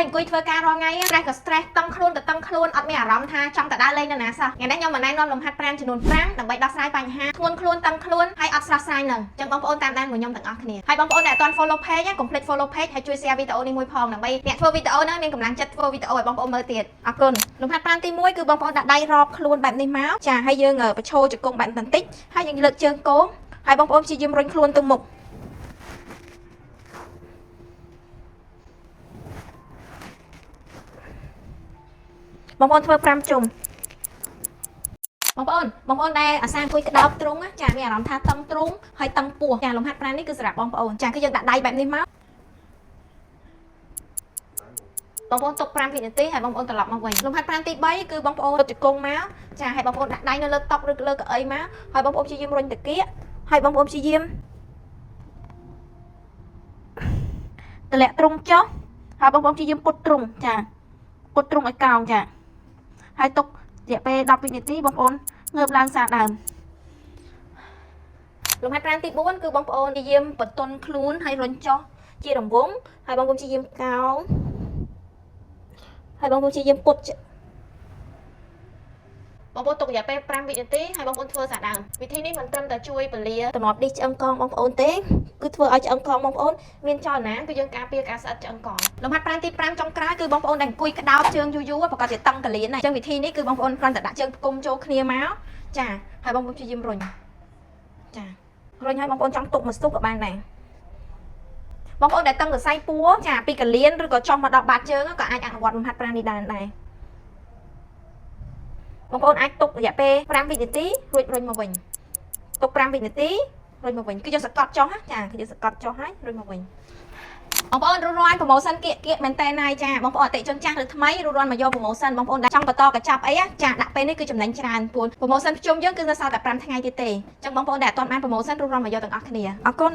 អង្គុយធ្វើការរាល់ថ្ងៃ stress ក៏ stress តឹងខ្លួនក៏តឹងខ្លួនអត់មានអារម្មណ៍ថាចង់ទៅដើរលេងនៅណាសោះថ្ងៃនេះខ្ញុំមកណែនាំលំហាត់ប្រាណចំនួន5ដើម្បីដោះស្រាយបញ្ហាធ្ងន់ខ្លួនតឹងខ្លួនហើយអត់ស្រស់ស្រាយនឹងអញ្ចឹងបងប្អូនតាមដានមួយខ្ញុំទាំងអស់គ្នាហើយបងប្អូនដែលអត់ទាន់ follow page កុំភ្លេច follow page ហើយជួយ share វីដេអូនេះមួយផងដើម្បីអ្នកធ្វើវីដេអូហ្នឹងមានកម្លាំងចិត្តធ្វើវីដេអូឲ្យបងប្អូនមើលទៀតអរគុណលំហាត់ប្រាណទី1គឺបងប្អូនដាក់ដៃរອບខ្លួនបែបនេះមកចាហើយយើងបញ្ឈរជង្គង់បែបបន្តិចហើយយើងលើកជើងគោហើយបងប្អូនព្យាយាមរុញខ្លួនទៅមុខបងប្អូនធ្វើ5ជុំបងប្អូនដែលអាសាអង្គុយក្តោបទ្រុងចាមានអារម្មណ៍ថាតឹងទ្រូងហើយតឹងពោះចាលំហាត់ប្រាណនេះគឺសម្រាប់បងប្អូនចាគឺយើងដាក់ដៃបែបនេះមកបងប្អូនទុក5វិនាទីហើយបងប្អូនត្រឡប់មកវិញលំហាត់ប្រាណទី3គឺបងប្អូនជង្គង់មកចាហើយបងប្អូនដាក់ដៃនៅលើតុឬលើកៅអីមកហើយបងប្អូនព្យាយាមរុញតាគៀកហើយបងប្អូនព្យាយាមតម្លាក់ទ្រុងចុះហើយបងប្អូនព្យាយាមពុតទ្រុងចាពុតទ្រុងឲ្យកោងចាហើយទុករយៈពេល10វិនាទីបងប្អូនងើបឡើងសារដើមលំហាត់ប្រាណទី4គឺបងប្អូនព្យាយាមបន្ទន់ខ្លួនហើយរុញចុះជារង្វង់ហើយបងប្អូនព្យាយាមកោងហើយបងប្អូនព្យាយាមពុតបងប្អូនទុករយៈពេល5វិនាទីហើយបងប្អូនធ្វើសារដើមវិធីនេះមិនត្រឹមតែជួយពលាទំនាប់ឌីសឆ្អឹងកងបងប្អូនទេគឺធ្វើឲ្យឆ្អឹងកងបងប្អូនមានចលនាគឺយើងការពារការស្អិតឆ្អឹងកងលំហាត់ប្រាណទី5ចុងក្រោយគឺបងប្អូនដែលអង្គុយក្តោបជើងយូរប្រកាសជាតឹងកលៀនហើយអញ្ចឹងវិធីនេះគឺបងប្អូនគ្រាន់តែដាក់ជើងផ្គុំចូលគ្នាមកចាហើយបងប្អូនព្យាយាមរុញចារុញឲ្យបងប្អូនចង់ទុកមួយស្ទុះក៏បានដែរបងប្អូនដែលតឹងសរសៃពួរចាពីកលៀនឬក៏ចុះមកដល់បាតជើងក៏អាចអនុវត្តលំហាត់ប្រាណនេះដែរបងប្អូនអាចទុករយៈពេល5វិនាទីរួចរុញមកវិញទុក5វិនាទីរុញមកវិញគឺយើងសកត់ចុះចាគឺយើងសកត់ចុះហើយរុញមកវិញបងប្អូនរួចរាល់ promotion គៀកមែនតើណាយចាបងប្អូនអតិថិជនចាស់ឬថ្មីរួចរាល់មកយក promotion បងប្អូនដែលចង់បន្តកញ្ចប់អីចាដាក់ពេលនេះគឺចំណេញច្រើនពួន promotion ប្រជុំយើងគឺនៅសល់តែ5ថ្ងៃទៀតទេអញ្ចឹងបងប្អូនដែលអត់ទាន់បាន promotion រួចរាល់មកយកទាំងអស់គ្នាអរគុណ